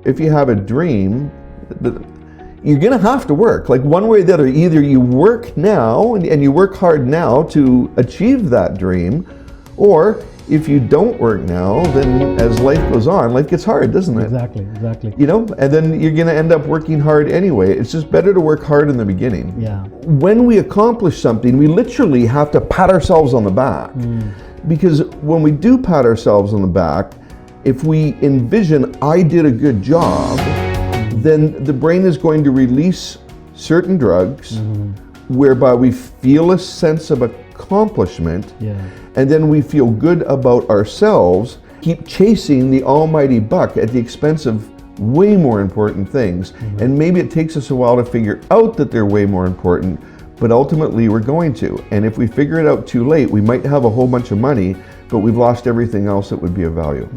if you have a dream, you're going to have to work. Like one way or the other, either you work now and you work hard now to achieve that dream, or if you don't work now, then as life goes on, life gets hard, doesn't it? Exactly. You know, and then you're going to end up working hard anyway. It's just better to work hard in the beginning. Yeah. When we accomplish something, we literally have to pat ourselves on the back. Because when we do pat ourselves on the back, if we envision, I did a good job, then the brain is going to release certain drugs whereby we feel a sense of accomplishment, and then we feel good about ourselves, keep chasing the almighty buck at the expense of way more important things. And maybe it takes us a while to figure out that they're way more important, but ultimately we're going to. And if we figure it out too late, we might have a whole bunch of money, but we've lost everything else that would be of value.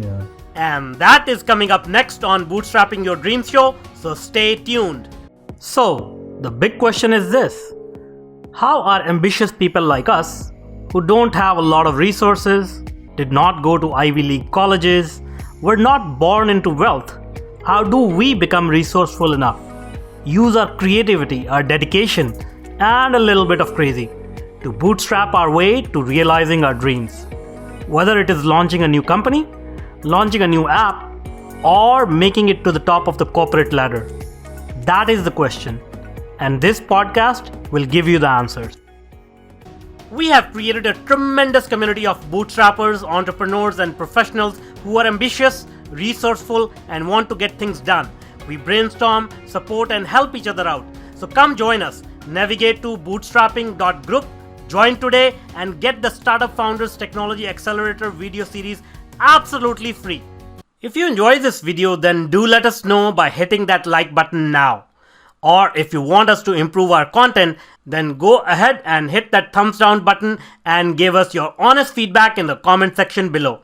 And that is coming up next on Bootstrapping Your Dreams Show, so stay tuned. So, the big question is this: how are ambitious people like us, who don't have a lot of resources, did not go to Ivy League colleges, were not born into wealth, how do we become resourceful enough, use our creativity, our dedication, and a little bit of crazy to bootstrap our way to realizing our dreams? Whether it is launching a new company, launching a new app, or making it to the top of the corporate ladder? That is the question, and this podcast will give you the answers. We have created a tremendous community of bootstrappers, entrepreneurs, and professionals who are ambitious, resourceful, and want to get things done. We brainstorm, support, and help each other out. So come join us. Navigate to bootstrapping.group, join today, and get the Startup Founders Technology Accelerator video series absolutely free. If you enjoy this video, then do let us know by hitting that like button now. Or if you want us to improve our content, then go ahead and hit that thumbs down button and give us your honest feedback in the comment section below.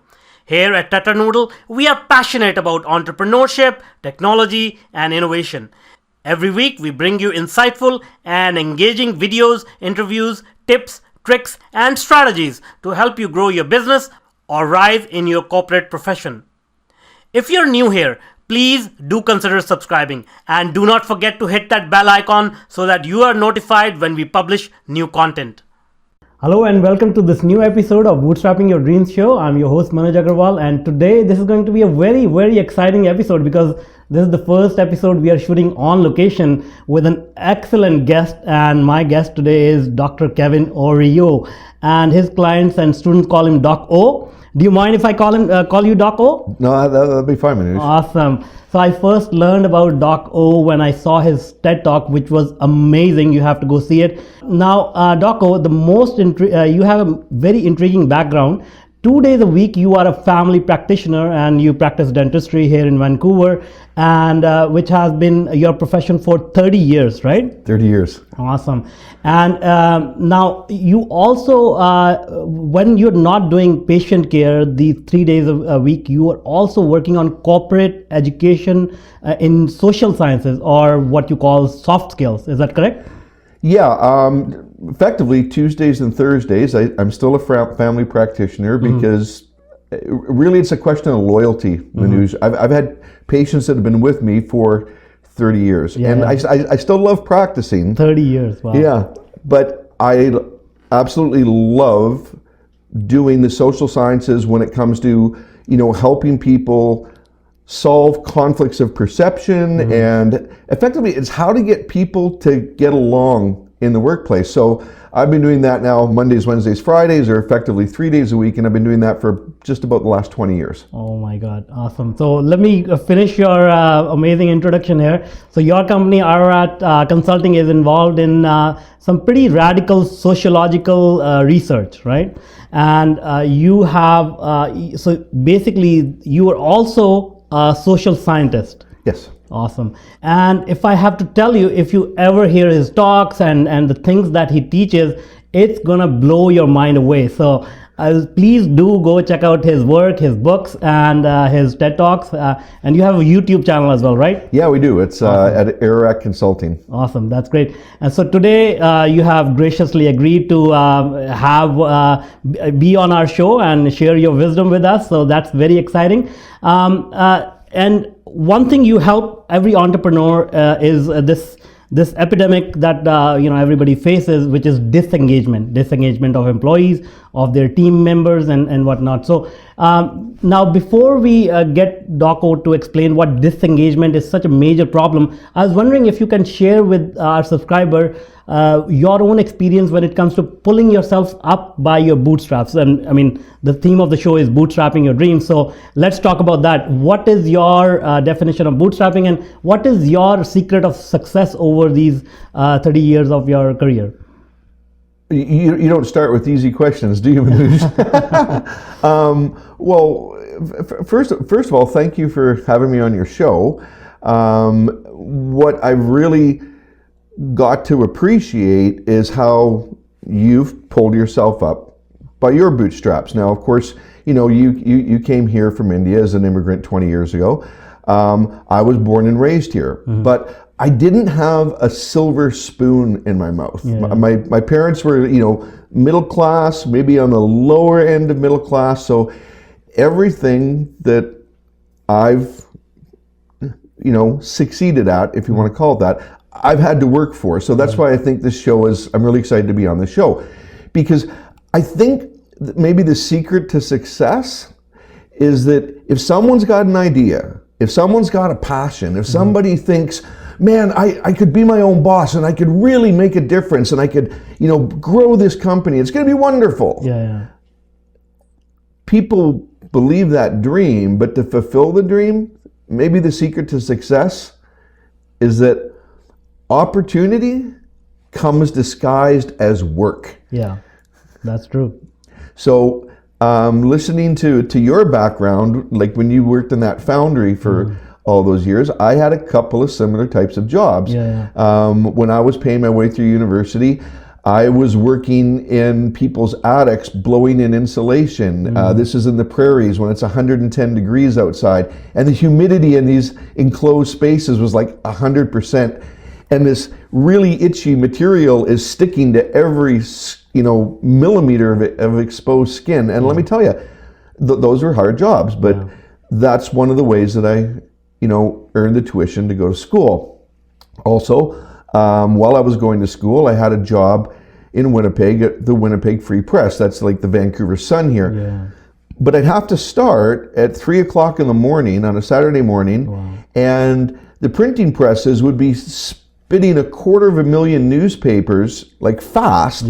Here at Tetranoodle, we are passionate about entrepreneurship, technology, and innovation. Every week, we bring you insightful and engaging videos, interviews, tips, tricks, and strategies to help you grow your business or rise in your corporate profession. If you're new here, please do consider subscribing, and do not forget to hit that bell icon so that you are notified when we publish new content. Hello and welcome to this new episode of Bootstrapping Your Dreams Show. I'm your host Manuj Aggarwal, and today this is going to be a very exciting episode because this is the first episode we are shooting on location with an excellent guest, and my guest today is Dr. Kevin Orieux, and his clients and students call him DocKO. Do you mind if I call you DocKO? No, that'll be fine, Manuj. Awesome. So I first learned about DocKO when I saw his TED Talk, which was amazing. You have to go see it. Now, DocKO, you have a very intriguing background. 2 days a week, you are a family practitioner and you practice dentistry here in Vancouver, and which has been your profession for 30 years, right? 30 years. Awesome. And now you also, when you're not doing patient care, the 3 days a week, you are also working on corporate education in social sciences, or what you call soft skills. Is that correct? Yeah, effectively Tuesdays and Thursdays, I'm still a family practitioner because really it's a question of loyalty, Manuj. I've had patients that have been with me for 30 years, and I still love practicing. 30 years, wow. Yeah, but I absolutely love doing the social sciences when it comes to, helping people solve conflicts of perception, and effectively it's how to get people to get along in the workplace. So I've been doing that now Mondays, Wednesdays, Fridays, or effectively 3 days a week, and I've been doing that for just about the last 20 years. Oh my God, awesome. So let me finish your amazing introduction here. So your company, Aararat Consulting, is involved in some pretty radical sociological research, right? And you have, so basically you are also a social scientist. Yes. Awesome. And if I have to tell you, if you ever hear his talks and the things that he teaches, it's gonna blow your mind away. So please do go check out his work, his books, and his TED Talks. And you have a YouTube channel as well, right? Yeah, we do. It's awesome. At Aararat Consulting. Awesome. That's great. And so today you have graciously agreed to be on our show and share your wisdom with us. So that's very exciting. And one thing you help every entrepreneur is this epidemic that everybody faces, which is disengagement of employees, of their team members, and whatnot. So now, before we get DocKO to explain what disengagement is such a major problem, I was wondering if you can share with our subscriber your own experience when it comes to pulling yourself up by your bootstraps. And I mean, the theme of the show is bootstrapping your dreams. So let's talk about that. What is your definition of bootstrapping, and what is your secret of success over these 30 years of your career? You don't start with easy questions, do you, Manuj? Well, first of all, thank you for having me on your show. What I've really got to appreciate is how you've pulled yourself up by your bootstraps. Now, of course, you came here from India as an immigrant 20 years ago. I was born and raised here, but I didn't have a silver spoon in my mouth. Yeah. My parents were, middle class, maybe on the lower end of middle class. So everything that I've, succeeded at, if you want to call it that, I've had to work for. So that's why I think this show I'm really excited to be on this show, because I think that maybe the secret to success is that if someone's got an idea, if someone's got a passion, if somebody thinks, man, I could be my own boss and I could really make a difference and I could, grow this company. It's going to be wonderful. Yeah. People believe that dream, but to fulfill the dream, maybe the secret to success is that opportunity comes disguised as work. Yeah, that's true. So listening to your background, like when you worked in that foundry for all those years, I had a couple of similar types of jobs. When I was paying my way through university, I was working in people's attics, blowing in insulation. This is in the prairies when it's 110 degrees outside, and the humidity in these enclosed spaces was like 100%. And this really itchy material is sticking to every millimeter of exposed skin. And let me tell you, those were hard jobs, but that's one of the ways that I earned the tuition to go to school. Also, while I was going to school, I had a job in Winnipeg at the Winnipeg Free Press. That's like the Vancouver Sun here. But I'd have to start at 3 o'clock in the morning on a Saturday morning, and the printing presses would be spitting 250,000 newspapers like fast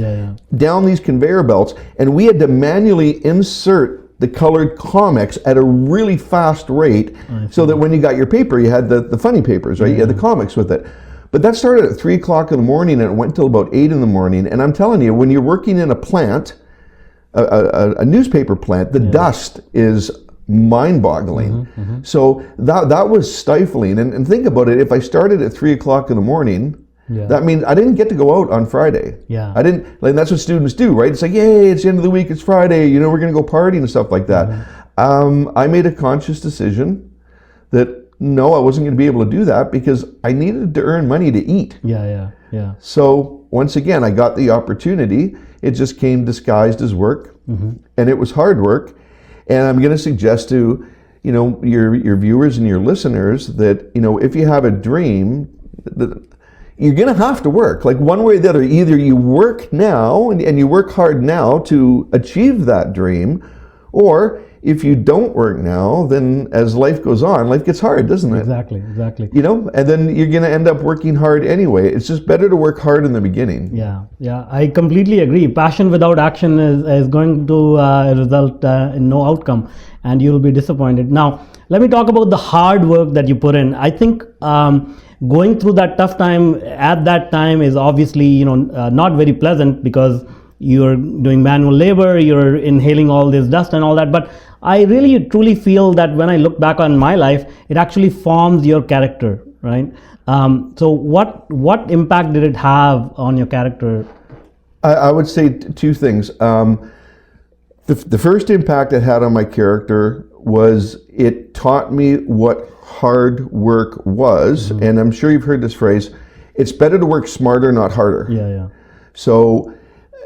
down these conveyor belts, and we had to manually insert the colored comics at a really fast rate, so that when you got your paper, you had the funny papers, right? You had the comics with it. But that started at 3 o'clock in the morning and it went till about 8 in the morning. And I'm telling you, when you're working in a plant, a newspaper plant, the dust is mind-boggling. So that was stifling. And think about it, if I started at 3 o'clock in the morning, that means I didn't get to go out on Friday. I didn't, like, that's what students do, right? It's like, yay, it's the end of the week, it's Friday, we're gonna go partying and stuff like that. I made a conscious decision that no, I wasn't going to be able to do that because I needed to earn money to eat. So once again, I got the opportunity. It just came disguised as work, and it was hard work. And I'm going to suggest to your viewers and your listeners that if you have a dream, you're going to have to work. Like one way or the other. Either you work now and you work hard now to achieve that dream, or if you don't work now, then as life goes on, life gets hard, doesn't it? Exactly. And then you're going to end up working hard anyway. It's just better to work hard in the beginning. Yeah, I completely agree. Passion without action is going to result in no outcome, and you'll be disappointed. Now, let me talk about the hard work that you put in. I think going through that tough time at that time is obviously, not very pleasant because you're doing manual labor, you're inhaling all this dust and all that. But I really truly feel that when I look back on my life, it actually forms your character, right? So what impact did it have on your character? I would say two things. The first impact it had on my character was it taught me what hard work was. And I'm sure you've heard this phrase, it's better to work smarter, not harder. Yeah. So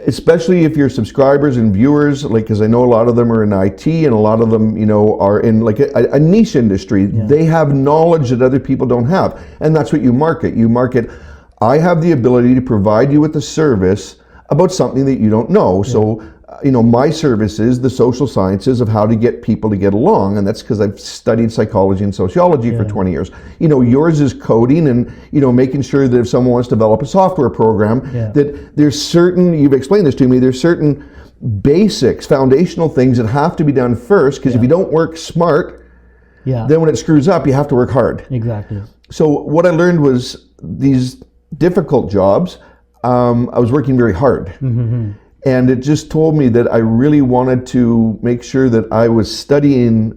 especially if your subscribers and viewers, like, because I know a lot of them are in IT and a lot of them, are in like a niche industry. They have knowledge that other people don't have, and that's what you market. You market, I have the ability to provide you with a service about something that you don't know. So, my service is the social sciences of how to get people to get along, and that's because I've studied psychology and sociology for 20 years. Yours is coding and, making sure that if someone wants to develop a software program, that there's certain, you've explained this to me, there's certain basics, foundational things that have to be done first, because if you don't work smart, then when it screws up, you have to work hard. Exactly. So what I learned was these difficult jobs, I was working very hard. And it just told me that I really wanted to make sure that I was studying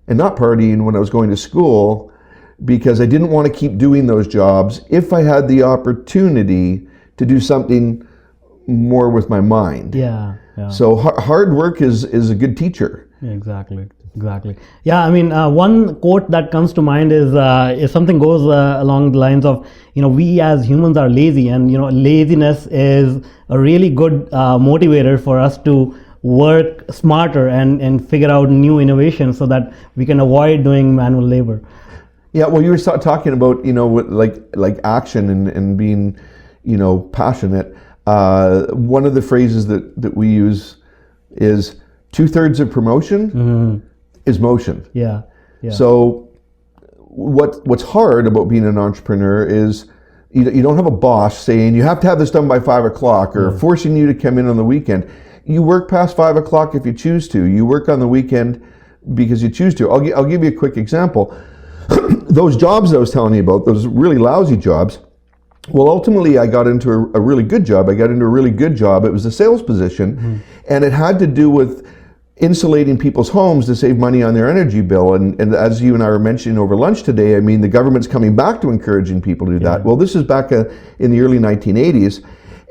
and not partying when I was going to school, because I didn't want to keep doing those jobs if I had the opportunity to do something more with my mind. So hard work is a good teacher. Exactly. Yeah, I mean, one quote that comes to mind is if something goes along the lines of, we as humans are lazy, and laziness is a really good motivator for us to work smarter and figure out new innovations so that we can avoid doing manual labor. Yeah, well, you were talking about like action and being passionate. One of the phrases that we use is 2/3 of promotion is motion. So what's hard about being an entrepreneur is you don't have a boss saying you have to have this done by 5 o'clock or forcing you to come in on the weekend. You work past 5 o'clock if you choose to. You work on the weekend because you choose to. I'll give you a quick example. Those jobs I was telling you about, those really lousy jobs, well, ultimately I got into a really good job. It was a sales position, and it had to do with insulating people's homes to save money on their energy bill. And as you and I were mentioning over lunch today, I mean, the government's coming back to encouraging people to do that. Well, this is back in the early 1980s.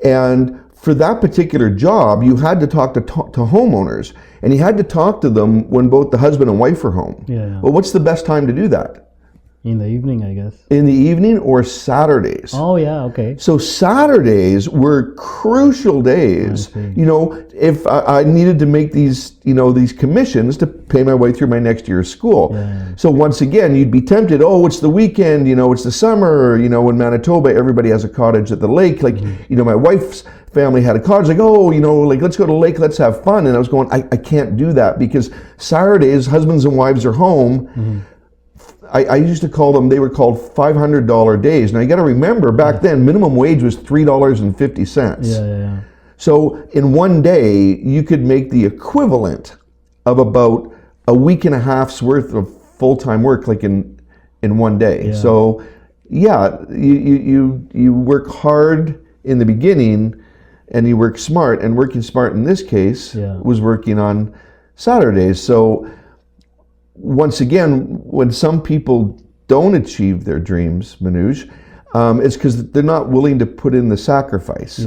And for that particular job, you had to talk to homeowners, and you had to talk to them when both the husband and wife were home. Well, what's the best time to do that? In the evening, I guess. In the evening or Saturdays. Oh, yeah, okay. So Saturdays were crucial days. If I needed to make these, these commissions to pay my way through my next year's school. So once again, you'd be tempted, it's the weekend, it's the summer, in Manitoba, everybody has a cottage at the lake. Like, my wife's family had a cottage, let's go to the lake, let's have fun. And I was going, I can't do that, because Saturdays, husbands and wives are home. I used to call them, they were called $500 days. Now you got to remember, back then, minimum wage was $3.50. So in one day, you could make the equivalent of about a week and a half's worth of full-time work, like in one day. So you work hard in the beginning, and you work smart. And working smart in this case was working on Saturdays. So once again, when some people don't achieve their dreams, Manuj, it's because they're not willing to put in the sacrifice.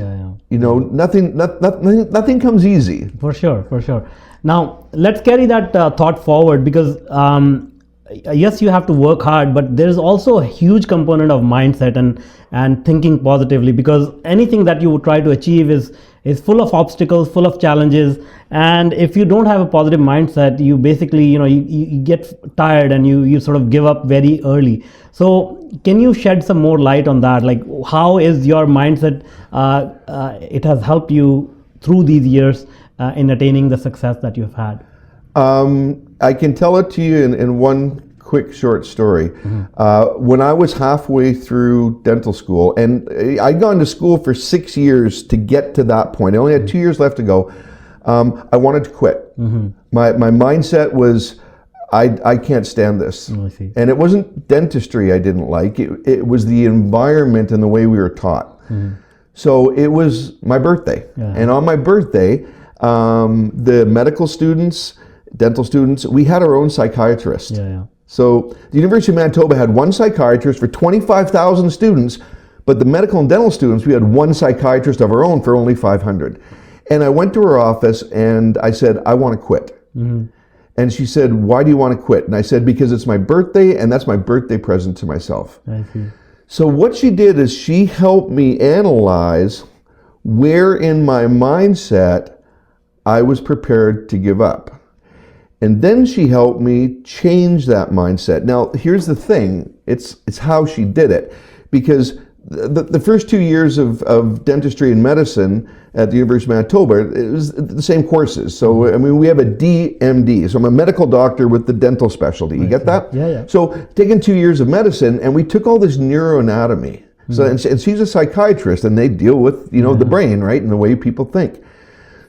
Nothing comes easy. For sure. Now, let's carry that thought forward, because yes, you have to work hard, but there's also a huge component of mindset and thinking positively, because anything that you try to achieve is full of obstacles, full of challenges, and if you don't have a positive mindset, you basically, you get tired and you sort of give up very early. So can you shed some more light on that? Like, how is your mindset, it has helped you through these years in attaining the success that you've had? I can tell it to you in one quick short story. When I was halfway through dental school, and I'd gone to school for 6 years to get to that point, I only had 2 years left to go, I wanted to quit. My mindset was, I can't stand this. And it wasn't dentistry I didn't like, it was the environment and the way we were taught. So it was my birthday. And on my birthday, the medical students, dental students, we had our own psychiatrist. So the University of Manitoba had one psychiatrist for 25,000 students, but the medical and dental students, we had one psychiatrist of our own for only 500. And I went to her office and I said, I want to quit. And she said, why do you want to quit? And I said, because it's my birthday and that's my birthday present to myself. I see. So what she did is she helped me analyze where in my mindset I was prepared to give up. And then she helped me change that mindset. Now, here's the thing. It's how she did it. Because the first 2 years of dentistry and medicine at the University of Manitoba, it was the same courses. So, I mean, we have a DMD. So I'm a medical doctor with the dental specialty. You get that? Yeah. So taking 2 years of medicine, and we took all this neuroanatomy. So, and she's a psychiatrist, and they deal with, the brain, right, and the way people think.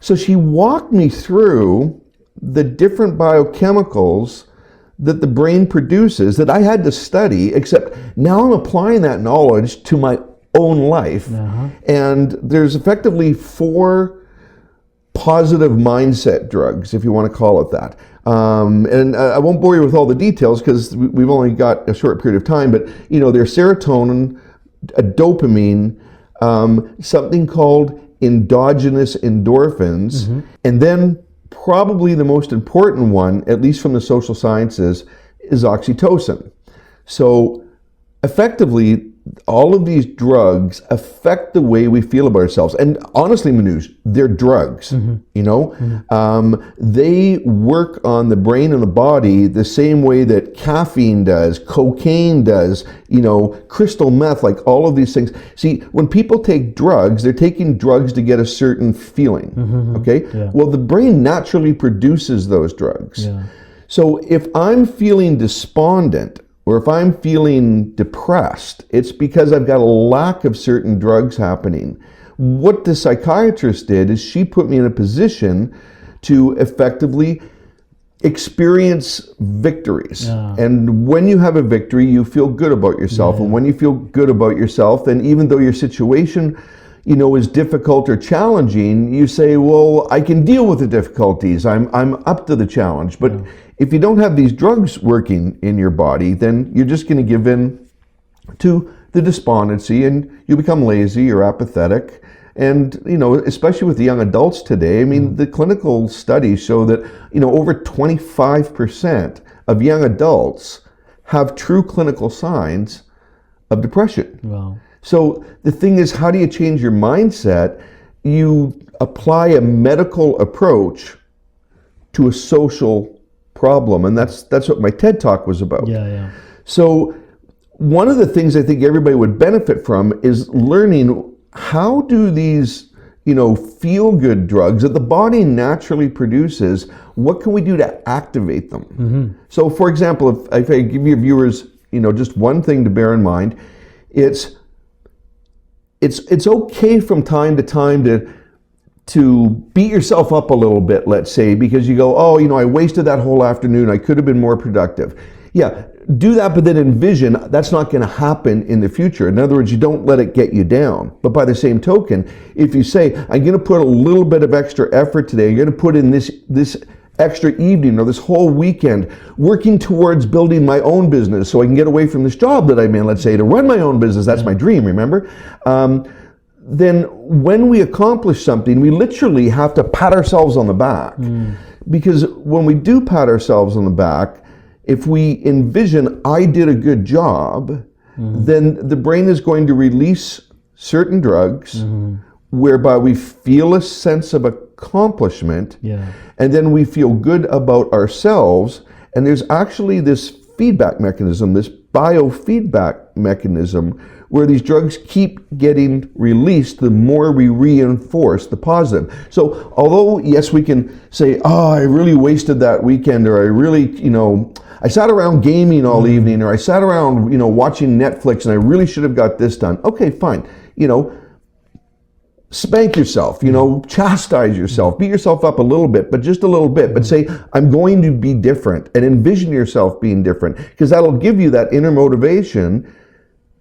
So she walked me through the different biochemicals that the brain produces that I had to study, except now I'm applying that knowledge to my own life. And there's effectively 4 positive mindset drugs, if you want to call it that. And I won't bore you with all the details because we've only got a short period of time, but there's serotonin, a dopamine, something called endogenous endorphins, and then probably the most important one, at least from the social sciences, is oxytocin. So effectively, all of these drugs affect the way we feel about ourselves. And honestly, Manuj, they're drugs, They work on the brain and the body the same way that caffeine does, cocaine does, crystal meth, like all of these things. See, when people take drugs, they're taking drugs to get a certain feeling, okay? Yeah. Well, the brain naturally produces those drugs. Yeah. So if I'm feeling despondent, or if I'm feeling depressed, it's because I've got a lack of certain drugs happening. What the psychiatrist did is she put me in a position to effectively experience victories. And when you have a victory, you feel good about yourself. And when you feel good about yourself, then even though your situation is difficult or challenging, you say, well, I can deal with the difficulties. I'm up to the challenge. But if you don't have these drugs working in your body, then you're just going to give in to the despondency and you become lazy or apathetic. And, especially with the young adults today, I mean, the clinical studies show that, over 25% of young adults have true clinical signs of depression. Wow. So the thing is, how do you change your mindset? You apply a medical approach to a social problem, and that's what my TED Talk was about. Yeah. So one of the things I think everybody would benefit from is learning how do these, feel-good drugs that the body naturally produces, what can we do to activate them? So for example, if I give your viewers, just one thing to bear in mind, it's okay from time to time to beat yourself up a little bit, let's say, because you go, oh, I wasted that whole afternoon. I could have been more productive. Yeah, do that, but then envision that's not going to happen in the future. In other words, you don't let it get you down. But by the same token, if you say, I'm going to put a little bit of extra effort today, I'm going to put in this extra evening or this whole weekend working towards building my own business so I can get away from this job that I'm in, let's say, to run my own business. That's my dream, remember? Then when we accomplish something, we literally have to pat ourselves on the back. Because when we do pat ourselves on the back, if we envision I did a good job, then the brain is going to release certain drugs whereby we feel a sense of accomplishment, and then we feel good about ourselves. And there's actually this feedback mechanism, this biofeedback mechanism, where these drugs keep getting released the more we reinforce the positive. So although, yes, we can say, oh, I really wasted that weekend, or I really, I sat around gaming all evening, or I sat around, watching Netflix and I really should have got this done. Okay, fine. Spank yourself, chastise yourself, beat yourself up a little bit, but just a little bit, but say, I'm going to be different, and envision yourself being different, because that'll give you that inner motivation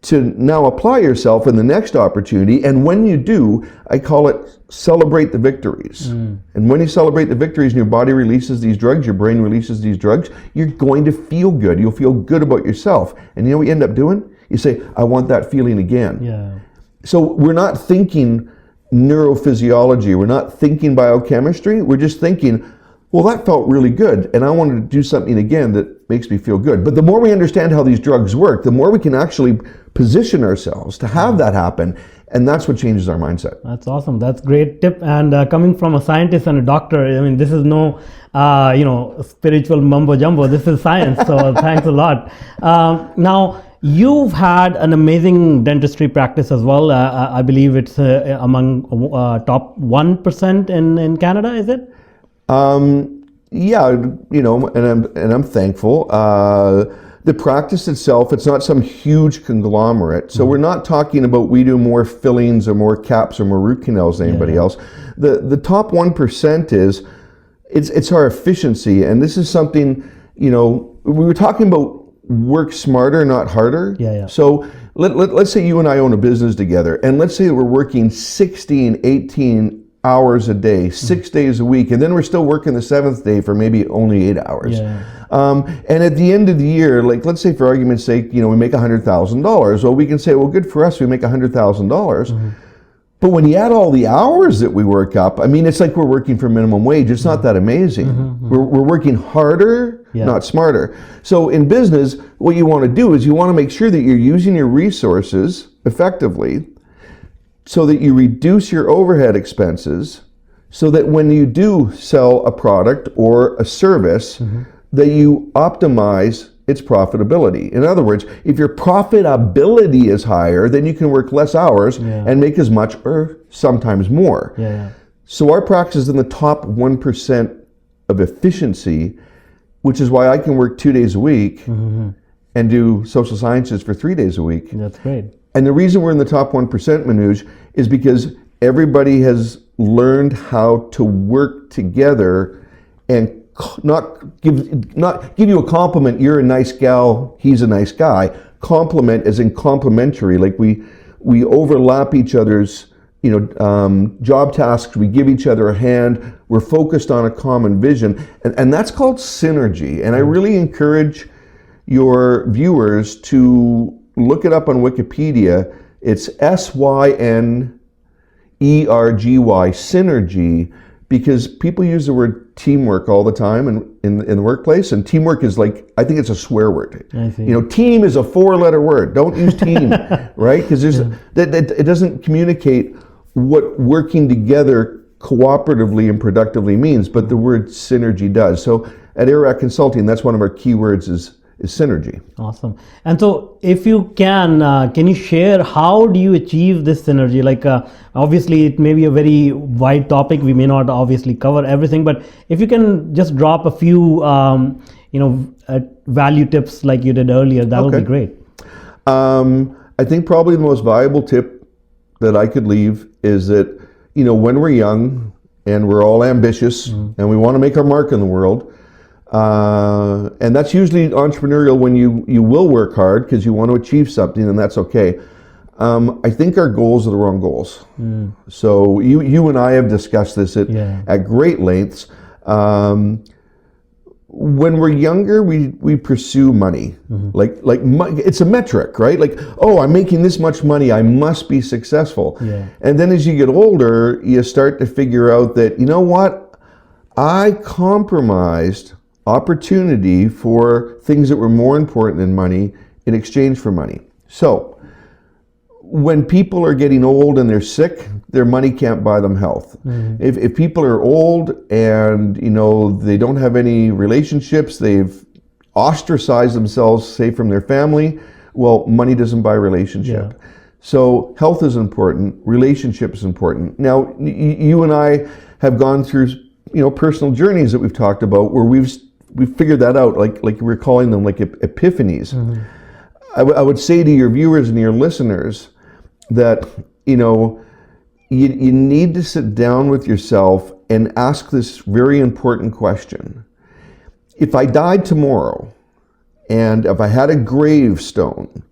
to now apply yourself in the next opportunity. And when you do, I call it celebrate the victories. And when you celebrate the victories and your body releases these drugs, your brain releases these drugs, you're going to feel good. You'll feel good about yourself. And you know what you end up doing? You say, I want that feeling again. Yeah. So we're not thinking neurophysiology, we're not thinking biochemistry, we're just thinking, well, that felt really good, and I wanted to do something again that makes me feel good. But the more we understand how these drugs work, the more we can actually position ourselves to have that happen. And that's what changes our mindset. That's awesome. That's great tip. And coming from a scientist and a doctor, I mean, this is no, spiritual mumbo jumbo. This is science. So thanks a lot. Now, you've had an amazing dentistry practice as well. I believe it's among top 1% in Canada, is it? Yeah, and I'm thankful. The practice itself, it's not some huge conglomerate. So we're not talking about we do more fillings or more caps or more root canals than anybody else. The top 1% is, it's our efficiency. And this is something, we were talking about work smarter, not harder. So let's say you and I own a business together, and let's say that we're working 16, 18 hours a day, 6 days a week, and then we're still working the 7th day for maybe only 8 hours. And at the end of the year, like let's say for argument's sake, we make $100,000. Well, we can say, well, good for us, we make $100,000. But when you add all the hours that we work up, I mean, it's like we're working for minimum wage. It's not that amazing. We're working harder, not smarter. So in business, what you want to do is you want to make sure that you're using your resources effectively so that you reduce your overhead expenses, so that when you do sell a product or a service, that you optimize its profitability. In other words, if your profitability is higher, then you can work less hours and make as much or sometimes more. So our practice is in the top 1% of efficiency, which is why I can work 2 days a week and do social sciences for 3 days a week. That's great. And the reason we're in the top 1%, Manuj, is because everybody has learned how to work together and not give you a compliment, you're a nice gal, he's a nice guy. Compliment as in complementary, like we overlap each other's job tasks, we give each other a hand, we're focused on a common vision, and that's called synergy. And I really encourage your viewers to look it up on Wikipedia. It's SYNERGY, synergy, because people use the word teamwork all the time in the workplace, and teamwork is like, I think it's a swear word. I see. Team is a 4-letter word. Don't use team, right? Because it doesn't communicate what working together cooperatively and productively means, but the word synergy does. So at Aararat Consulting, that's one of our key words is synergy. Awesome. And so if you can you share how do you achieve this synergy? Like obviously it may be a very wide topic. We may not obviously cover everything, but if you can just drop a few value tips like you did earlier, that would be great. I think probably the most valuable tip that I could leave is that, when we're young and we're all ambitious and we want to make our mark in the world, and that's usually entrepreneurial when you will work hard because you want to achieve something, and that's okay. I think our goals are the wrong goals. So you and I have discussed this at great lengths. When we're younger, we pursue money. Like it's a metric, right? Like, oh, I'm making this much money, I must be successful. And then as you get older, you start to figure out that, you know what? I compromised opportunity for things that were more important than money in exchange for money. So when people are getting old and they're sick, their money can't buy them health. If people are old and they don't have any relationships, they've ostracized themselves, say, from their family, well, money doesn't buy relationship. So health is important, relationship is important. Now, you and I have gone through personal journeys that we've talked about where we've figured that out, like we're calling them like epiphanies. I would say to your viewers and your listeners that you need to sit down with yourself and ask this very important question. If I died tomorrow, and if I had a gravestone,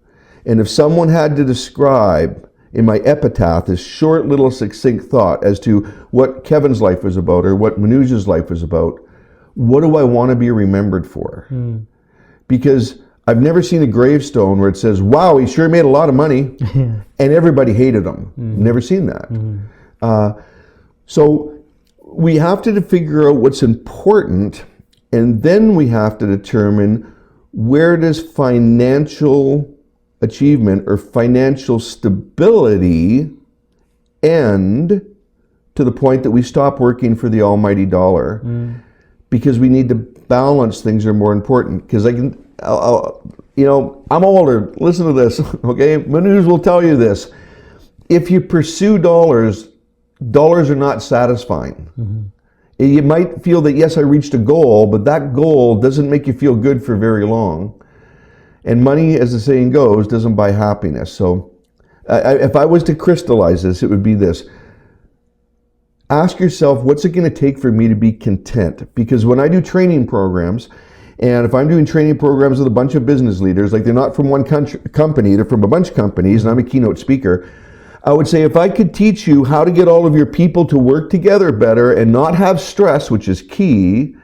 and if someone had to describe in my epitaph this short little succinct thought as to what Kevin's life was about or what Manuj's life was about, what do I want to be remembered for? Because I've never seen a gravestone where it says, wow, he sure made a lot of money, and everybody hated him. Never seen that. So we have to figure out what's important, and then we have to determine where does financial achievement or financial stability end to the point that we stop working for the almighty dollar because we need to balance things that are more important. Because I'm older. Listen to this, okay? Manuj will tell you this. If you pursue dollars are not satisfying. You might feel that, yes, I reached a goal, but that goal doesn't make you feel good for very long. And money, as the saying goes, doesn't buy happiness. So if I was to crystallize this, it would be this. Ask yourself, what's it going to take for me to be content? Because when I do training programs, and if I'm doing training programs with a bunch of business leaders, like they're not from one company, they're from a bunch of companies, and I'm a keynote speaker, I would say, if I could teach you how to get all of your people to work together better and not have stress, which is key,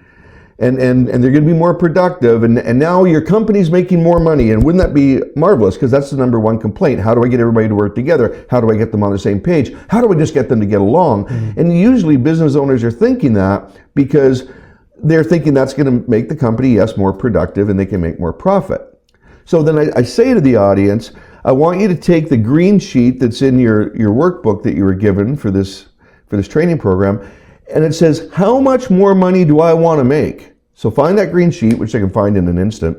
and they're going to be more productive, and now your company's making more money, and wouldn't that be marvelous? Because that's the number one complaint. How do I get everybody to work together? How do I get them on the same page? How do I just get them to get along? And usually business owners are thinking that because they're thinking that's going to make the company, yes, more productive, and they can make more profit. So then I say to the audience, I want you to take the green sheet that's in your workbook that you were given for this training program, and it says, how much more money do I want to make? So find that green sheet, which I can find in an instant,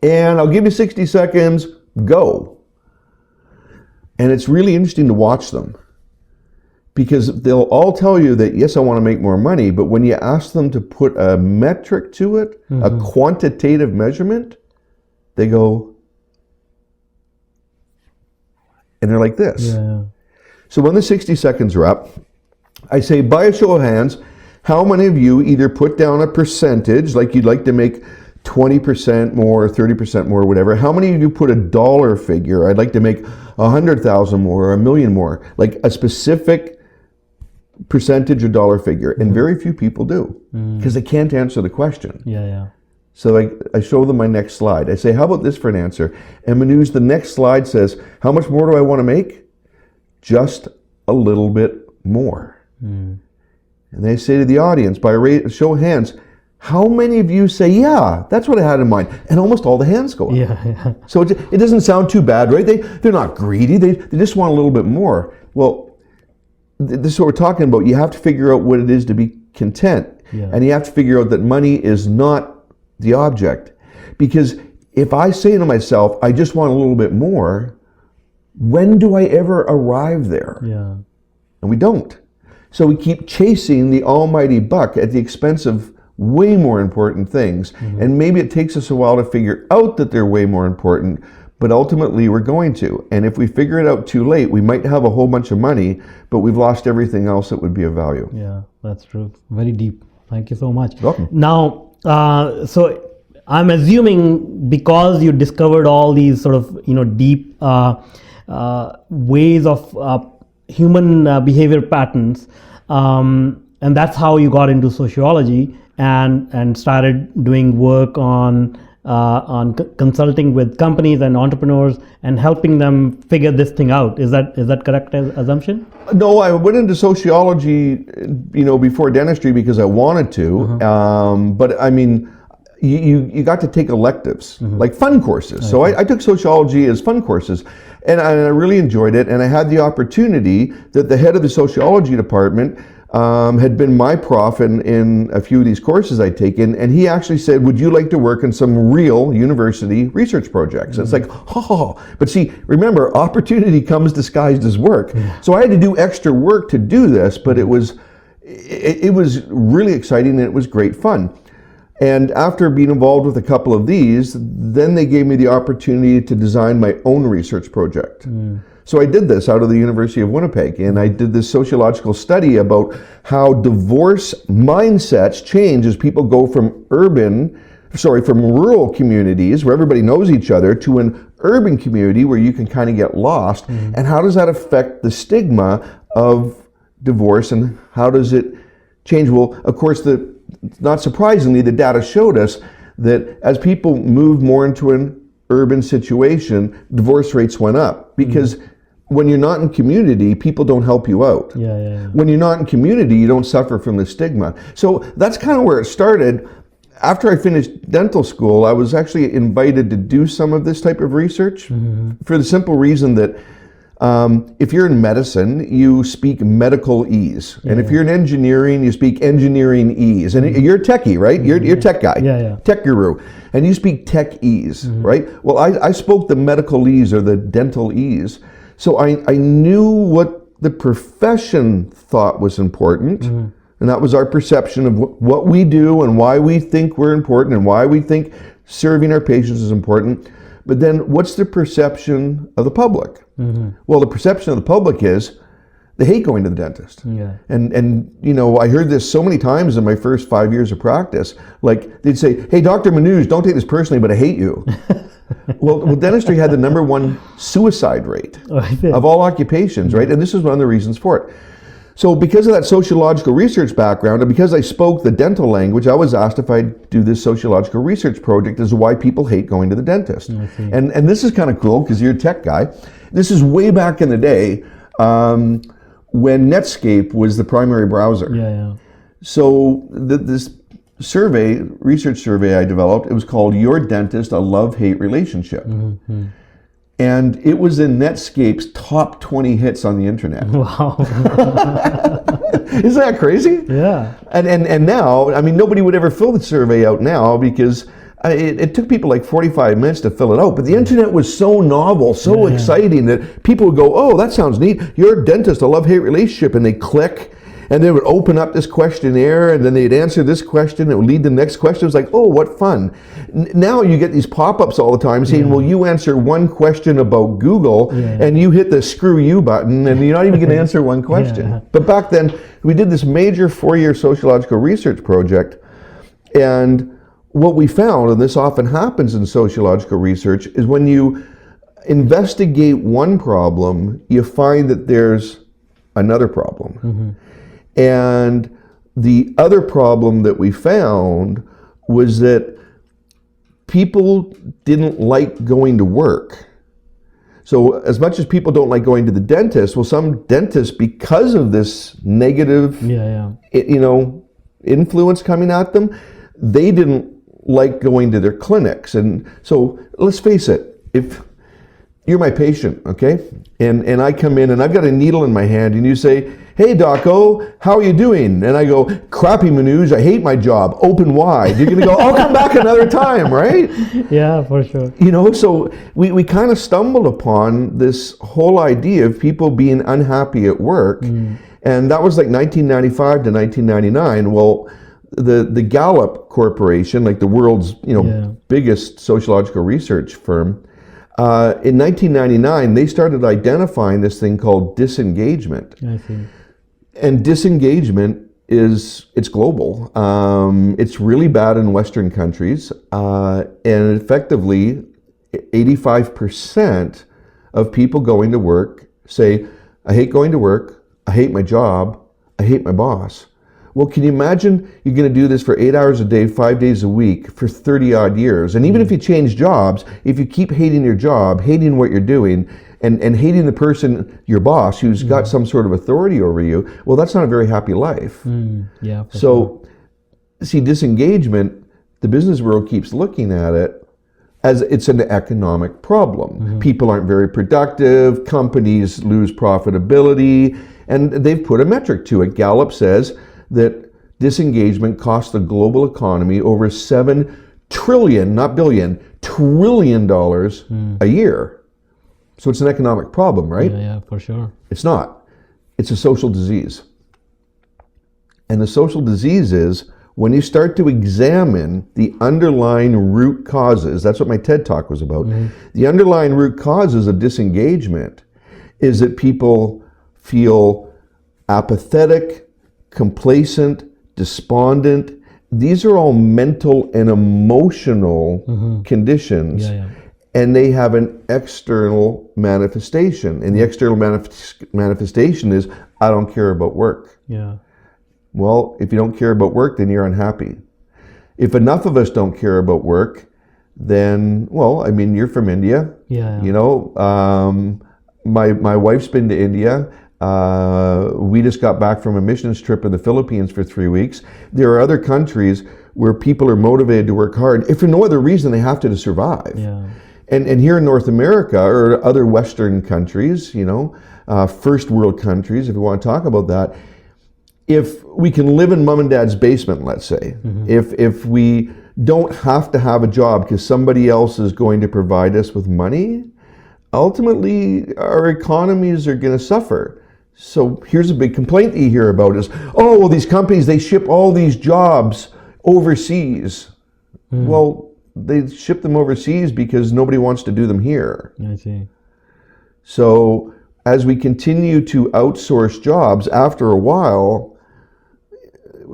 and I'll give you 60 seconds, go. And it's really interesting to watch them, because they'll all tell you that, yes, I want to make more money, but when you ask them to put a metric to it, a quantitative measurement, they go, and they're like this. Yeah. So when the 60 seconds are up, I say, by a show of hands, how many of you either put down a percentage, like you'd like to make 20% more, 30% more, whatever. How many of you put a dollar figure? I'd like to make 100,000 more or 1,000,000 more, like a specific percentage or dollar figure. And very few people do, because they can't answer the question. Yeah. So I show them my next slide. I say, how about this for an answer? And Manuj, the next slide says, how much more do I want to make? Just a little bit more. And they say to the audience, by a show of hands, how many of you say, yeah, that's what I had in mind? And almost all the hands go up. Yeah. So it doesn't sound too bad, right? They're not greedy. They just want a little bit more. Well, this is what we're talking about. You have to figure out what it is to be content. Yeah. And you have to figure out that money is not the object. Because if I say to myself, I just want a little bit more, when do I ever arrive there? Yeah. And we don't. So we keep chasing the almighty buck at the expense of way more important things. And maybe it takes us a while to figure out that they're way more important, but ultimately we're going to. And if we figure it out too late, we might have a whole bunch of money, but we've lost everything else that would be of value. Yeah, that's true. Very deep. Thank you so much. Welcome. Now, so I'm assuming because you discovered all these sort of, deep ways of human behavior patterns, and that's how you got into sociology and started doing work on consulting with companies and entrepreneurs and helping them figure this thing out. Is that correct assumption? No, I went into sociology, before dentistry because I wanted to. But I mean, you got to take electives, like fun courses. So I took sociology as fun courses, and I really enjoyed it. And I had the opportunity that the head of the sociology department had been my prof in a few of these courses I'd taken, and he actually said, would you like to work on some real university research projects? It's like, but see, remember, opportunity comes disguised as work. So I had to do extra work to do this, but it was really exciting and it was great fun. And after being involved with a couple of these, then they gave me the opportunity to design my own research project. So I did this out of the University of Winnipeg, and I did this sociological study about how divorce mindsets change as people go from rural communities where everybody knows each other to an urban community where you can kind of get lost. And how does that affect the stigma of divorce, and how does it change? Well, of course, not surprisingly, the data showed us that as people moved more into an urban situation, divorce rates went up, because when you're not in community, people don't help you out. When you're not in community, you don't suffer from the stigma. So that's kind of where it started. After I finished dental school, I was actually invited to do some of this type of research for the simple reason that If you're in medicine, you speak medical ease. And if you're in engineering, you speak engineering ease. And you're a techie, right? You're a tech guy, tech guru. And you speak tech ease, right? Well, I spoke the medical ease or the dental ease. So I knew what the profession thought was important. And that was our perception of what we do and why we think we're important and why we think serving our patients is important. But then what's the perception of the public? Well, the perception of the public is they hate going to the dentist. And you know, I heard this so many times in my first 5 years of practice. Like they'd say, "Hey, Dr. Manuj, don't take this personally, but I hate you." well, dentistry had the #1 suicide rate of all occupations, right? And this is one of the reasons for it. So because of that sociological research background, and because I spoke the dental language, I was asked if I'd do this sociological research project as to why people hate going to the dentist. And this is kind of cool because you're a tech guy. This is way back in the day when Netscape was the primary browser. So this research survey I developed, it was called Your Dentist, a Love-Hate Relationship. And it was in Netscape's top 20 hits on the internet. Wow. Isn't that crazy? Yeah. And now, I mean, nobody would ever fill the survey out now because it took people like 45 minutes to fill it out. But the internet was so novel, so exciting that people would go, "Oh, that sounds neat. You're a dentist, a love-hate relationship." And they click. And they would open up this questionnaire, and then they'd answer this question. It would lead to the next question. It was like, oh, what fun. Now you get these pop-ups all the time saying, well, you answer one question about Google, and you hit the screw you button, and you're not even going to answer one question. But back then, we did this major 4-year sociological research project, and what we found, and this often happens in sociological research, is when you investigate one problem, you find that there's another problem. And the other problem that we found was that people didn't like going to work. So as much as people don't like going to the dentist, well, some dentists, because of this negative, you know, influence coming at them, they didn't like going to their clinics. And so let's face it, if you're my patient, okay, and I come in and I've got a needle in my hand and you say, "Hey, DocKO, how are you doing?" And I go, "Crappy, Manuj, I hate my job, open wide." You're gonna go, "I'll come back another time," right? Yeah, for sure. You know, so we kind of stumbled upon this whole idea of people being unhappy at work. And that was like 1995 to 1999. Well, the Gallup Corporation, like the world's biggest sociological research firm, in 1999, they started identifying this thing called disengagement. I see. And disengagement it's global. It's really bad in Western countries. And effectively, 85% of people going to work say, "I hate going to work, I hate my job, I hate my boss." Well, can you imagine you're going to do this for 8 hours a day, 5 days a week for 30 odd years? And even if you change jobs, if you keep hating your job, hating what you're doing, and hating the person, your boss, who's got some sort of authority over you, well, that's not a very happy life. So, see, disengagement, the business world keeps looking at it as it's an economic problem. People aren't very productive, companies lose profitability, and they've put a metric to it. Gallup says that disengagement costs the global economy over $7 trillion, not billion, trillion dollars a year. So it's an economic problem, right? Yeah, for sure. It's not. It's a social disease. And the social disease is when you start to examine the underlying root causes. That's what my TED Talk was about. The underlying root causes of disengagement is that people feel apathetic, complacent, despondent. These are all mental and emotional conditions, and they have an external manifestation. And the external manifestation is, I don't care about work. Well, if you don't care about work, then you're unhappy. If enough of us don't care about work, then, well, I mean, you're from India. You know, my wife's been to India. We just got back from a missions trip in the Philippines for 3 weeks. There are other countries where people are motivated to work hard, if for no other reason they have to survive. And here in North America or other Western countries, first world countries, if you want to talk about that, if we can live in mom and dad's basement, let's say, if we don't have to have a job because somebody else is going to provide us with money, ultimately our economies are going to suffer. So here's a big complaint that you hear about is, oh, well, these companies, they ship all these jobs overseas. Well, they ship them overseas because nobody wants to do them here. I see. So as we continue to outsource jobs, after a while,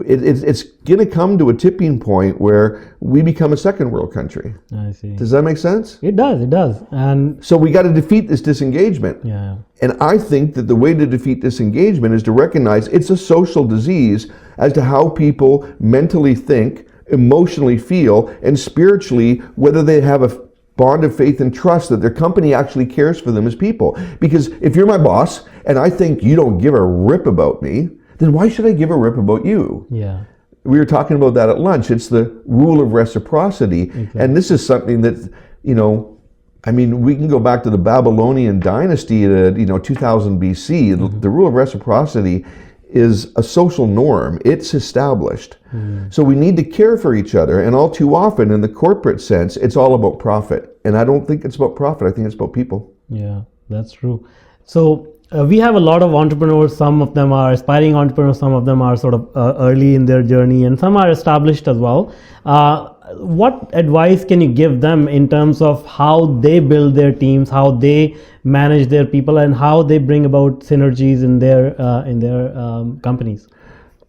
it's going to come to a tipping point where we become a second world country. I see. Does that make sense? It does. And so we got to defeat this disengagement. yeah. And I think that the way to defeat disengagement is to recognize it's a social disease as to how people mentally think, emotionally feel, and spiritually, whether they have a bond of faith and trust that their company actually cares for them as people. Because if you're my boss and I think you don't give a rip about me, then why should I give a rip about you? Yeah. We were talking about that at lunch. It's the rule of reciprocity. Exactly. And this is something that, we can go back to the Babylonian dynasty to, 2000 BC. The rule of reciprocity is a social norm. It's established. So we need to care for each other. And all too often, in the corporate sense, it's all about profit. And I don't think it's about profit. I think it's about people. Yeah, that's true. So we have a lot of entrepreneurs. Some of them are aspiring entrepreneurs. Some of them are sort of early in their journey, and some are established as well. What advice can you give them in terms of how they build their teams, how they manage their people, and how they bring about synergies in their companies?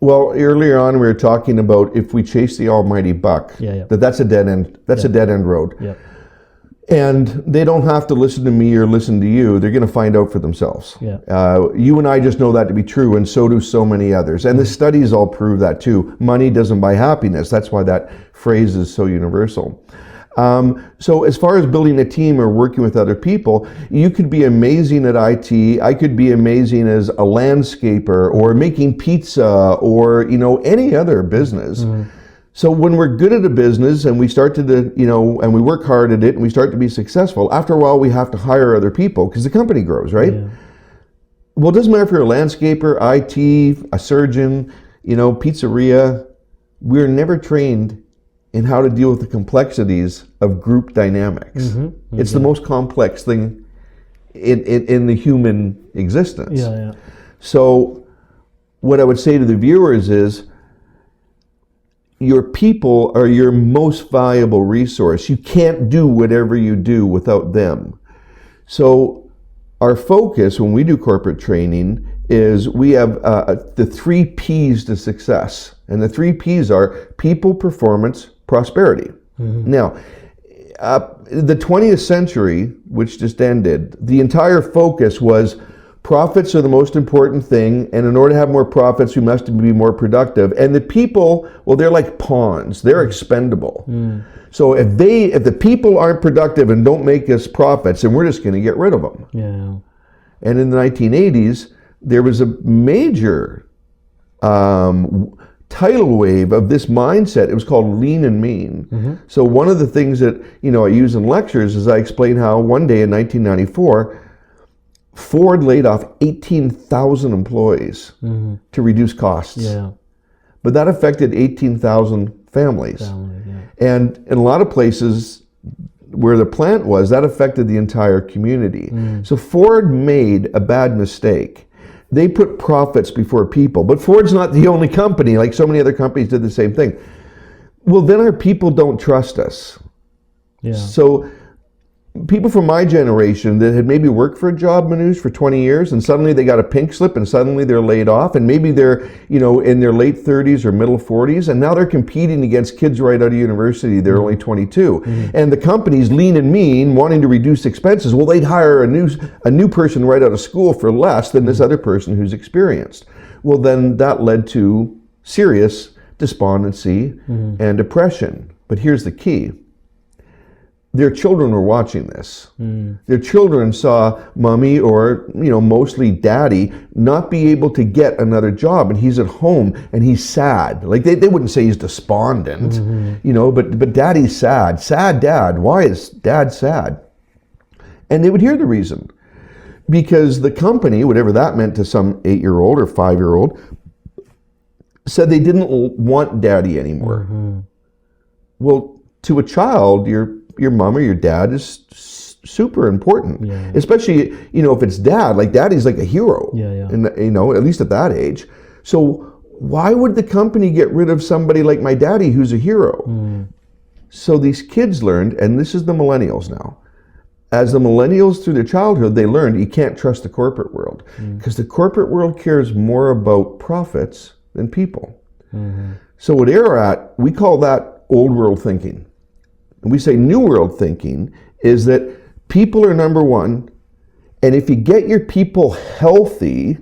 Well, earlier on we were talking about if we chase the almighty buck, that's a dead end. That's a dead end road. Yeah. And they don't have to listen to me or listen to you. They're going to find out for themselves. Yeah. You and I just know that to be true, and so do so many others. And the studies all prove that too. Money doesn't buy happiness. That's why that phrase is so universal. So as far as building a team or working with other people, you could be amazing at IT. I could be amazing as a landscaper or making pizza or, any other business. So when we're good at a business and we start to, and we work hard at it and we start to be successful, after a while we have to hire other people because the company grows, right? Yeah. Well, it doesn't matter if you're a landscaper, IT, a surgeon, pizzeria. We're never trained in how to deal with the complexities of group dynamics. It's the most complex thing in the human existence. Yeah. So what I would say to the viewers is, your people are your most valuable resource. You can't do whatever you do without them. So our focus when we do corporate training is we have the 3 P's to success. And the 3 P's are people, performance, prosperity. Now, the 20th century, which just ended, the entire focus was profits are the most important thing, and in order to have more profits, we must be more productive. And the people, well, they're like pawns. They're expendable. So if the people aren't productive and don't make us profits, then we're just going to get rid of them. Yeah. And in the 1980s, there was a major tidal wave of this mindset. It was called lean and mean. So one of the things that I use in lectures is I explain how one day in 1994, Ford laid off 18,000 employees to reduce costs. Yeah. But that affected 18,000 families. And in a lot of places where the plant was, that affected the entire community. So Ford made a bad mistake. They put profits before people. But Ford's not the only company. Like so many other companies did the same thing. Well, then our people don't trust us. Yeah. So people from my generation that had maybe worked for a job, Manuj, for 20 years, and suddenly they got a pink slip and suddenly they're laid off, and maybe they're, in their late 30s or middle 40s, and now they're competing against kids right out of university. They're only 22. And the company's lean and mean, wanting to reduce expenses. Well, they'd hire a new person right out of school for less than this other person who's experienced. Well, then that led to serious despondency and depression. But here's the key. Their children were watching this. Their children saw mommy or, mostly daddy not be able to get another job, and he's at home and he's sad. Like they wouldn't say he's despondent, but daddy's sad. Sad dad. Why is dad sad? And they would hear the reason. Because the company, whatever that meant to some 8-year-old or 5-year-old, said they didn't want daddy anymore. Well, to a child, your mom or your dad is super important. Especially, if it's dad, like daddy's like a hero. And, at least at that age. So why would the company get rid of somebody like my daddy who's a hero? So these kids learned, and this is the millennials now. As the millennials through their childhood, they learned you can't trust the corporate world because the corporate world cares more about profits than people. So at Aararat, we call that old world thinking. And we say new world thinking is that people are number one, and if you get your people healthy,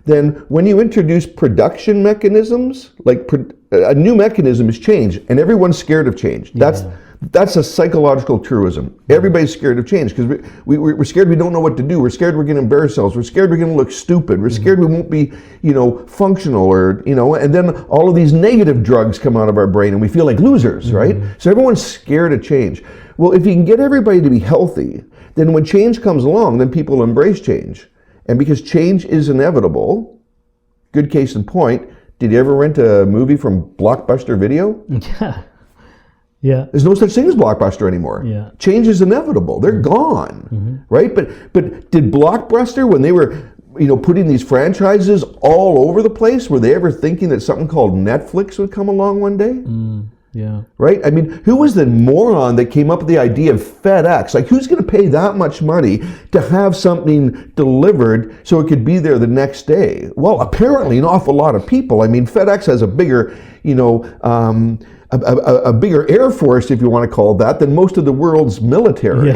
then when you introduce production mechanisms, like a new mechanism is change, and everyone's scared of change. That's a psychological truism. Everybody's scared of change because we're scared we don't know what to do. We're scared we're going to embarrass ourselves. We're scared we're going to look stupid. We're scared we won't be, functional or, and then all of these negative drugs come out of our brain and we feel like losers, right? So everyone's scared of change. Well, if you can get everybody to be healthy, then when change comes along, then people embrace change. And because change is inevitable, good case in point, did you ever rent a movie from Blockbuster Video? There's no such thing as Blockbuster anymore. Change is inevitable. They're gone, right? But did Blockbuster, when they were putting these franchises all over the place, were they ever thinking that something called Netflix would come along one day? Right? I mean, who was the moron that came up with the idea of FedEx? Like, who's going to pay that much money to have something delivered so it could be there the next day? Well, apparently an awful lot of people. I mean, FedEx has a bigger, a bigger air force, if you want to call it that, than most of the world's military.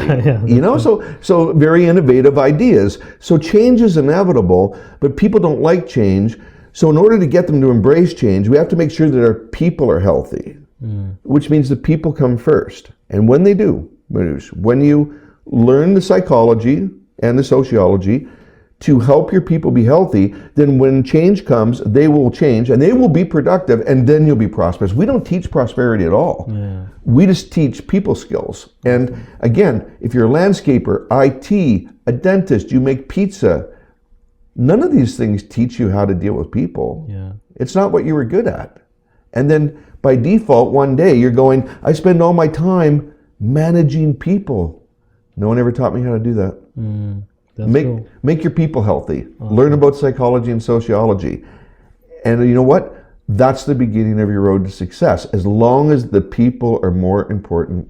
So very innovative ideas. So change is inevitable, but people don't like change. So in order to get them to embrace change, we have to make sure that our people are healthy, which means the people come first. And when they do, Manuj, when you learn the psychology and the sociology to help your people be healthy, then when change comes, they will change and they will be productive, and then you'll be prosperous. We don't teach prosperity at all. We just teach people skills. And again, if you're a landscaper, IT, a dentist, you make pizza, none of these things teach you how to deal with people. It's not what you were good at. And then by default, one day you're going, I spend all my time managing people. No one ever taught me how to do that. Make your people healthy. Learn about psychology and sociology. And you know what? That's the beginning of your road to success, as long as the people are more important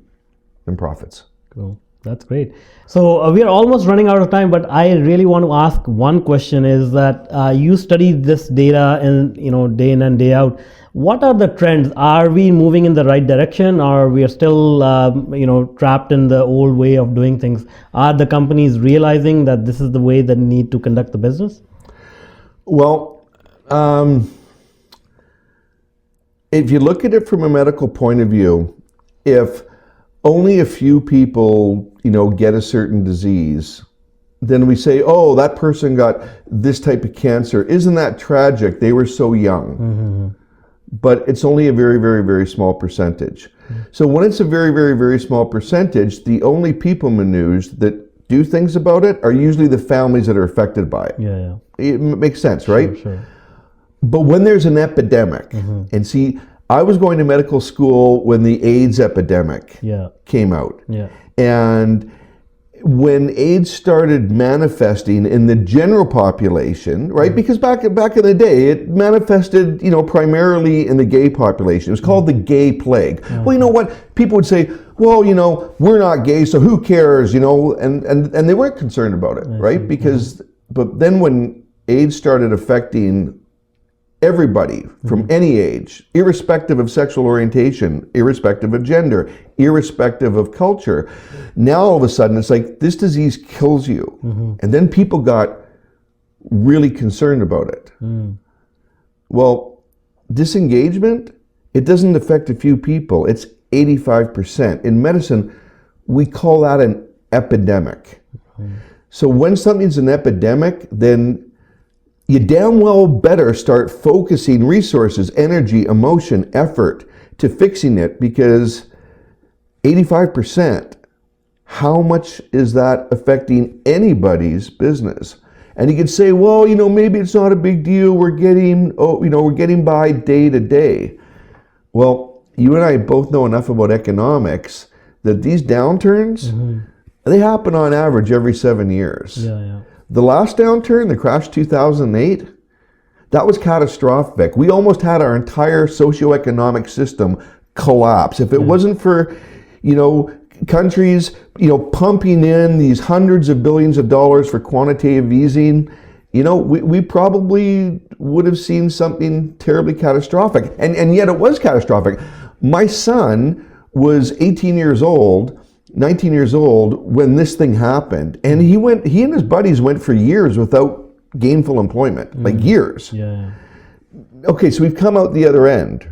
than profits. Cool. That's great. So we are almost running out of time, but I really want to ask one question is that you study this data and day in and day out. What are the trends? Are we moving in the right direction, or we are still trapped in the old way of doing things? Are the companies realizing that this is the way they need to conduct the business? Well, if you look at it from a medical point of view, if only a few people, get a certain disease, then we say, oh, that person got this type of cancer. Isn't that tragic? They were so young. But it's only a very, very, very small percentage. So when it's a very, very, very small percentage, the only people, Manuj, that do things about it are usually the families that are affected by it. It makes sense, right? Sure. But when there's an epidemic, and see, I was going to medical school when the AIDS epidemic came out. And when AIDS started manifesting in the general population, right? Because back in the day, it manifested, primarily in the gay population. It was called the gay plague. Well, you know what? People would say, well, we're not gay, so who cares, and they weren't concerned about it, right? Because, but then when AIDS started affecting everybody from any age, irrespective of sexual orientation, irrespective of gender, irrespective of culture. Now all of a sudden it's like, this disease kills you. And then people got really concerned about it. Well, disengagement, it doesn't affect a few people. It's 85%. In medicine, we call that an epidemic. So when something's an epidemic, then you damn well better start focusing resources, energy, emotion, effort to fixing it, because 85% how much is that affecting anybody's business? And you could say, well, maybe it's not a big deal. We're getting by day to day. Well, you and I both know enough about economics that these downturns, they happen on average every 7 years. Yeah. The last downturn, the crash 2008, that was catastrophic. We almost had our entire socio-economic system collapse. If it wasn't for, countries, pumping in these hundreds of billions of dollars for quantitative easing, we probably would have seen something terribly catastrophic. And yet it was catastrophic. My son was 19 years old when this thing happened. And he and his buddies went for years without gainful employment, like years. Yeah. Okay, so we've come out the other end,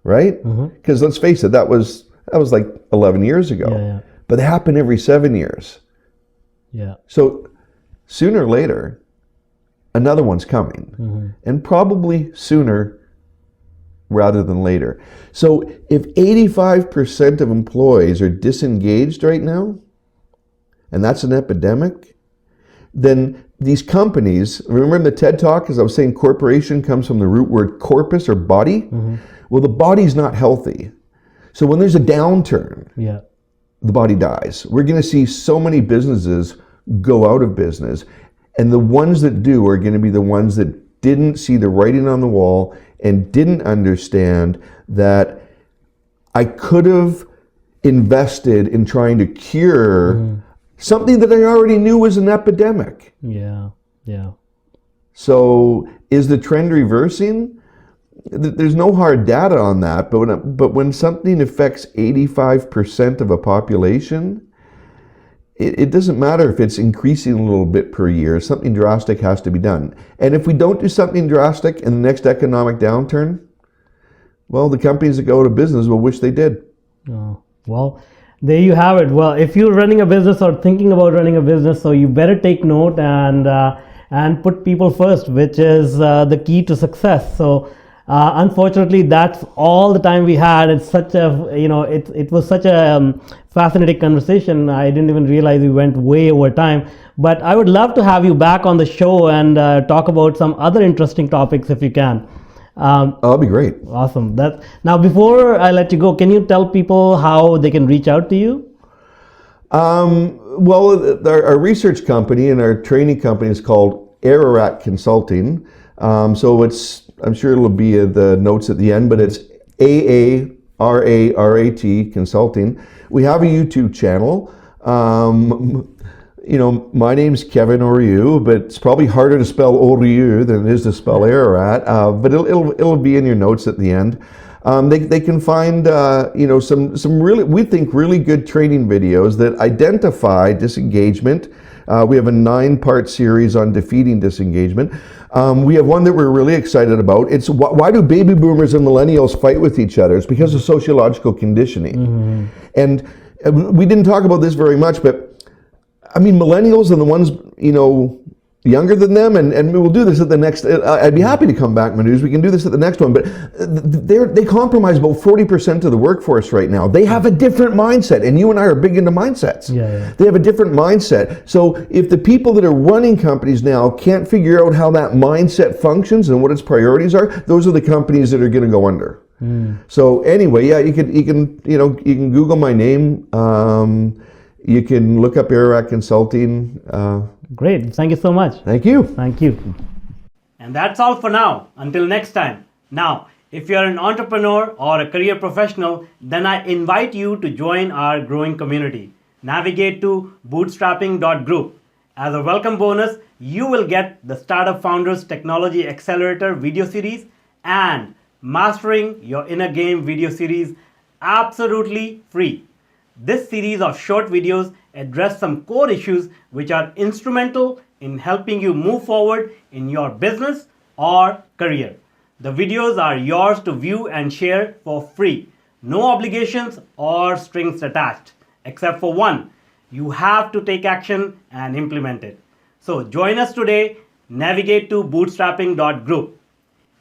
right? Because let's face it, that was like 11 years ago. Yeah. But they happen every 7 years. Yeah. So sooner or later, another one's coming. And probably sooner rather than later. So if 85% of employees are disengaged right now, and that's an epidemic, then these companies, remember in the TED Talk, as I was saying, corporation comes from the root word corpus or body. Well, the body's not healthy. So when there's a downturn, the body dies. We're going to see so many businesses go out of business. And the ones that do are going to be the ones that didn't see the writing on the wall and didn't understand that I could have invested in trying to cure something that I already knew was an epidemic. Yeah. So is the trend reversing? There's no hard data on that, but when something affects 85% of a population, it doesn't matter if it's increasing a little bit per year. Something drastic has to be done. And if we don't do something drastic in the next economic downturn, well, the companies that go out of business will wish they did. Oh, well, there you have it. Well, if you're running a business or thinking about running a business, so you better take note and put people first, which is the key to success. So unfortunately, that's all the time we had. It's such a, it was such a fascinating conversation. I didn't even realize we went way over time. But I would love to have you back on the show and talk about some other interesting topics if you can. That'd be great. Awesome. Now, before I let you go, can you tell people how they can reach out to you? Well, our research company and our training company is called Aararat Consulting. So I'm sure it'll be the notes at the end, but it's AARARAT Consulting. We have a YouTube channel. My name's Kevin Orieux, but it's probably harder to spell Orieux than it is to spell Aararat. But it'll be in your notes at the end. They can find some really good training videos that identify disengagement. We have a 9-part series on defeating disengagement. We have one that we're really excited about. It's why do baby boomers and millennials fight with each other? It's because of sociological conditioning. And we didn't talk about this very much, but I mean, millennials and the ones, younger than them, and we'll do this at the next, I'd be happy to come back, Manuj, we can do this at the next one, but they comprise about 40% of the workforce right now. They have a different mindset, and you and I are big into mindsets. Yeah. They have a different mindset. So if the people that are running companies now can't figure out how that mindset functions and what its priorities are, those are the companies that are going to go under. So anyway, you can Google my name. You can look up Aararat Consulting. Great. Thank you so much. Thank you. Thank you. And that's all for now. Until next time. Now, if you're an entrepreneur or a career professional, then I invite you to join our growing community. Navigate to bootstrapping.group. As a welcome bonus, you will get the Startup Founders Technology Accelerator video series and Mastering Your Inner Game video series absolutely free. This series of short videos address some core issues which are instrumental in helping you move forward in your business or career. The videos are yours to view and share for free. No obligations or strings attached, except for one. You have to take action and implement it. So join us today. Navigate to bootstrapping.group.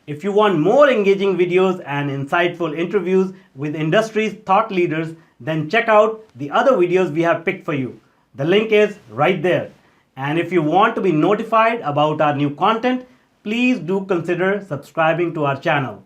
If you want more engaging videos and insightful interviews with industry's thought leaders, then check out the other videos we have picked for you. The link is right there. And if you want to be notified about our new content, please do consider subscribing to our channel.